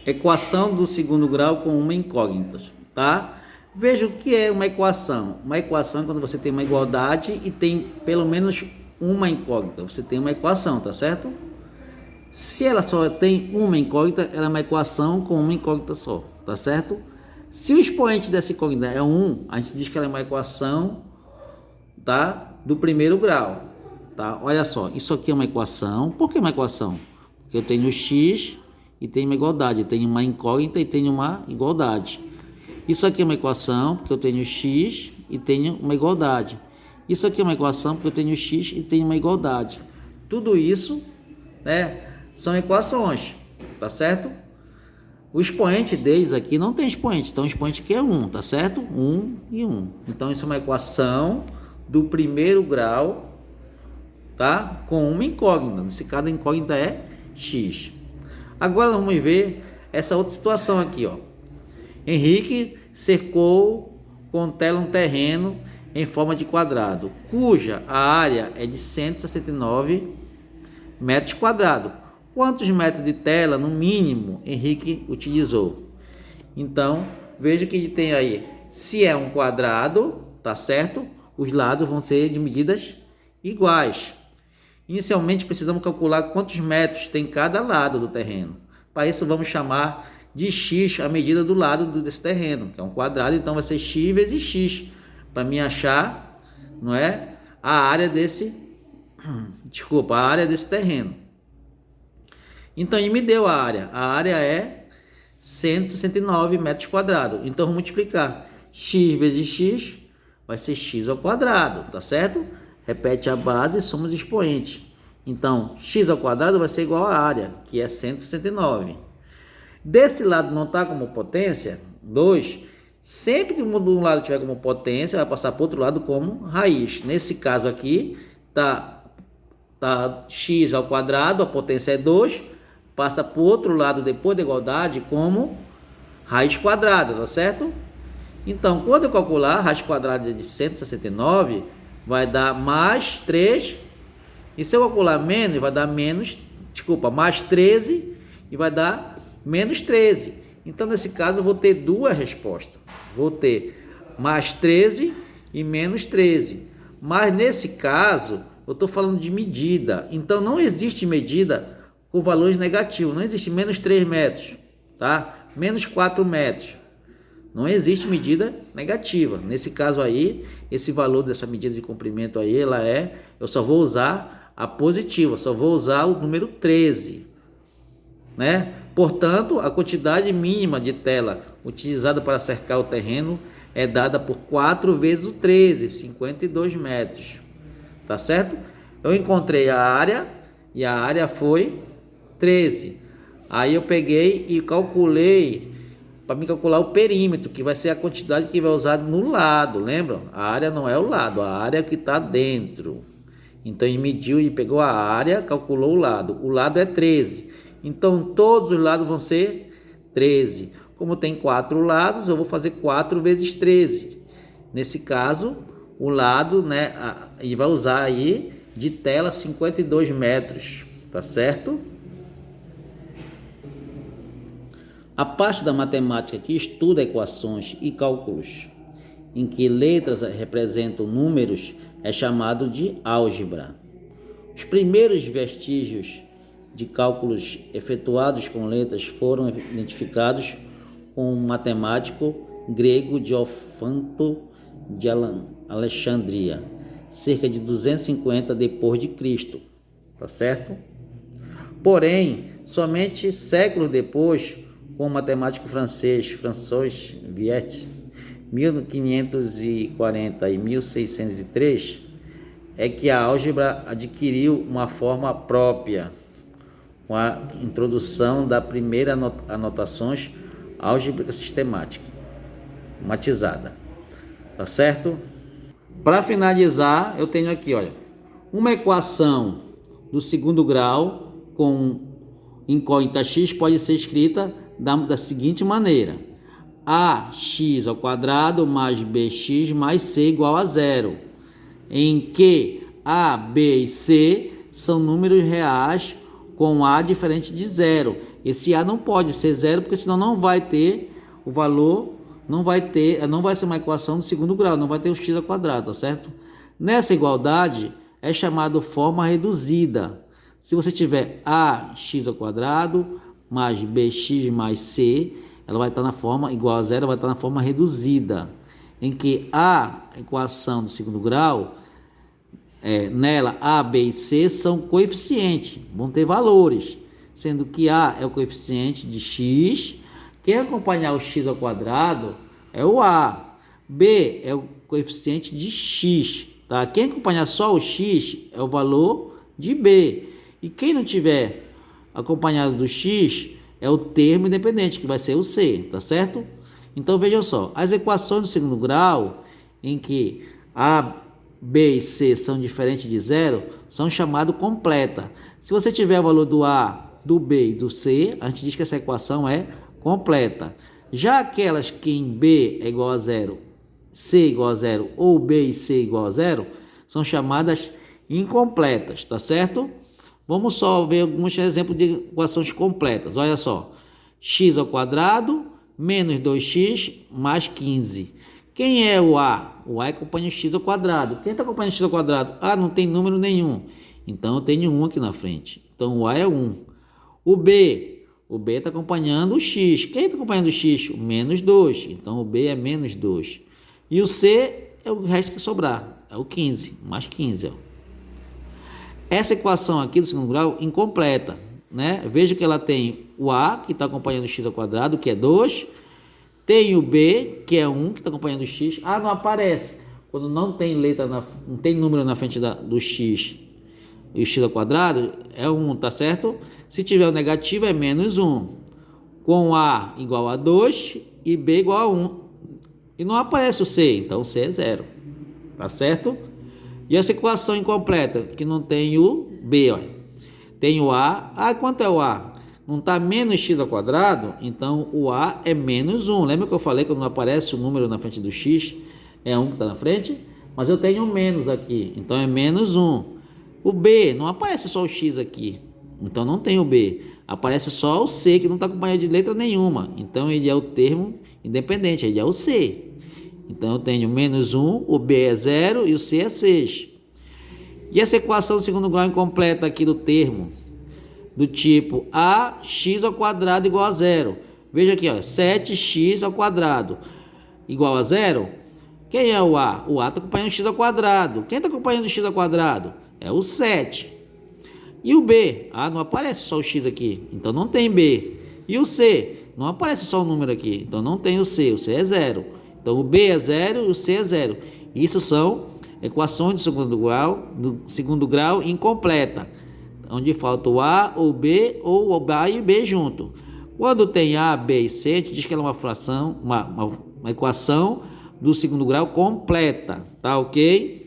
Equação do segundo grau com uma incógnita, tá? Veja o que é uma equação. Uma equação é quando você tem uma igualdade e tem pelo menos uma incógnita. Você tem uma equação, tá certo? Se ela só tem uma incógnita, ela é uma equação com uma incógnita só, tá certo? Se o expoente dessa incógnita é 1, a gente diz que ela é uma equação, tá? Do primeiro grau, tá? Olha só, isso aqui é uma equação. Por que uma equação? Porque eu tenho x e tenho uma igualdade. Eu tenho uma incógnita e tenho uma igualdade. Isso aqui é uma equação porque eu tenho x e tenho uma igualdade. Isso aqui é uma equação porque eu tenho x e tenho uma igualdade. Tudo isso, né, são equações, tá certo? O expoente deles aqui não tem expoente, então o expoente aqui é 1, tá certo? 1 e 1. Então isso é uma equação do primeiro grau, tá? Com uma incógnita. Nesse caso a incógnita é x. Agora vamos ver essa outra situação aqui, ó. Henrique cercou com tela um terreno em forma de quadrado, cuja a área é de 169 metros quadrados. Quantos metros de tela, no mínimo, Henrique utilizou? Então, veja que ele tem aí, se é um quadrado, tá certo? Os lados vão ser de medidas iguais. Inicialmente, precisamos calcular quantos metros tem cada lado do terreno. Para isso, vamos chamar de x a medida do lado desse terreno, que é um quadrado, então vai ser x vezes x, para me achar, não é, a área desse, a área desse terreno. Então ele me deu a área é 169 metros quadrados, então vamos multiplicar, x vezes x vai ser x ao quadrado, tá certo? Repete a base e somos expoente, então x ao quadrado vai ser igual à área, que é 169. Desse lado não está como potência, 2. Sempre que um lado tiver como potência, vai passar para o outro lado como raiz. Nesse caso aqui, tá x ao quadrado, a potência é 2. Passa para o outro lado, depois da igualdade, como raiz quadrada, tá certo? Então, quando eu calcular, a raiz quadrada de 169 vai dar mais 3. E se eu calcular menos, vai dar mais 13 e vai dar menos 13. Então, nesse caso, eu vou ter duas respostas. Vou ter mais 13 e menos 13. Mas, nesse caso, eu estou falando de medida. Então, não existe medida com valores negativos. Não existe menos 3 metros, tá? Menos 4 metros. Não existe medida negativa. Nesse caso aí, esse valor dessa medida de comprimento aí, eu só vou usar a positiva. Só vou usar o número 13, né? Portanto, a quantidade mínima de tela utilizada para cercar o terreno é dada por 4 vezes o 13, 52 metros. Tá certo? Eu encontrei a área e a área foi 13. Aí eu peguei e calculei, para me calcular o perímetro, que vai ser a quantidade que vai usar no lado. Lembram? A área não é o lado, a área que está dentro. Então ele mediu e pegou a área, calculou o lado. O lado é 13. Então, todos os lados vão ser 13. Como tem 4 lados, eu vou fazer 4 vezes 13. Nesse caso, o lado, né, ele vai usar aí de tela 52 metros, tá certo? A parte da matemática que estuda equações e cálculos, em que letras representam números, é chamado de álgebra. Os primeiros vestígios de cálculos efetuados com letras foram identificados com um matemático grego Diofanto de Alexandria, cerca de 250 depois de Cristo, tá certo? Porém, somente séculos depois, com o matemático francês François Viet, 1540 e 1603, é que a álgebra adquiriu uma forma própria, com a introdução da primeira anotações álgebra sistemática, matizada, tá certo? Para finalizar, eu tenho aqui, olha, uma equação do segundo grau com incógnita x pode ser escrita da seguinte maneira: ax ao quadrado mais bx mais c igual a 0, em que a, b e c são números reais com a diferente de 0. Esse A não pode ser zero, porque senão não vai ter o valor, não vai ser uma equação do segundo grau, não vai ter o x ao quadrado, tá certo? Nessa igualdade é chamado forma reduzida. Se você tiver ax ao quadrado mais bx mais c, ela vai estar na forma igual a zero, vai estar na forma reduzida, em que a equação do segundo grau, nela a, b e c são coeficientes, vão ter valores, sendo que a é o coeficiente de x, quem acompanhar o x ao quadrado é o a, b é o coeficiente de x, tá? Quem acompanhar só o x é o valor de b, e quem não tiver acompanhado do x é o termo independente, que vai ser o c, tá certo? Então vejam só, as equações do segundo grau, em que a, b e c são diferentes de zero, são chamadas completas. Se você tiver o valor do a, do b e do c, a gente diz que essa equação é completa. Já aquelas que em b é igual a zero, c igual a zero, ou b e c igual a zero, são chamadas incompletas, tá certo? Vamos só ver alguns exemplos de equações completas. Olha só, x ao quadrado menos 2x mais 15. Quem é o a? O a acompanha o x ao quadrado. Quem está acompanhando o x ao quadrado? Ah, não tem número nenhum. Então eu tenho 1 aqui na frente. Então o a é 1. O b está acompanhando o x. Quem está acompanhando o x? O menos 2. Então o b é menos 2. E o c é o resto que sobrar. É o 15, mais 15. Ó. Essa equação aqui do segundo grau incompleta, né? Veja que ela tem o a, que está acompanhando o x ao quadrado, que é 2. Tem o b, que é 1, que está acompanhando o x. Ah, não aparece. Quando não tem letra, não tem número na frente do x e o x ao quadrado, é 1, tá certo? Se tiver o negativo, é menos 1. Com a igual a 2 e b igual a 1. E não aparece o c, então o c é 0. Tá certo? E essa equação incompleta, que não tem o b, olha. Tem o a. Ah, quanto é o a? Não está menos x ao quadrado, então o a é menos 1. Lembra que eu falei que quando não aparece o número na frente do x, é 1 que está na frente? Mas eu tenho menos aqui, então é menos 1. O b, não aparece só o x aqui, então não tem o b. Aparece só o c, que não está acompanhado de letra nenhuma. Então ele é o termo independente, ele é o c. Então eu tenho menos 1, o b é 0 e o c é 6. E essa equação do segundo grau incompleta aqui do termo, do tipo ax ao quadrado igual a 0. Veja aqui, ó, 7x ao quadrado igual a 0. Quem é o a? O a está acompanhando o x ao quadrado. Quem está acompanhando o x ao quadrado? É o 7. E o b? Ah, não aparece só o x aqui, então não tem b. E o c? Não aparece só o número aqui, então não tem o c é 0. Então o b é 0 e o c é 0. Isso são equações do segundo grau incompleta, onde falta o a, o b ou o a e o b junto. Quando tem a, b e c, a gente diz que ela é uma fração, uma equação do segundo grau completa, tá ok?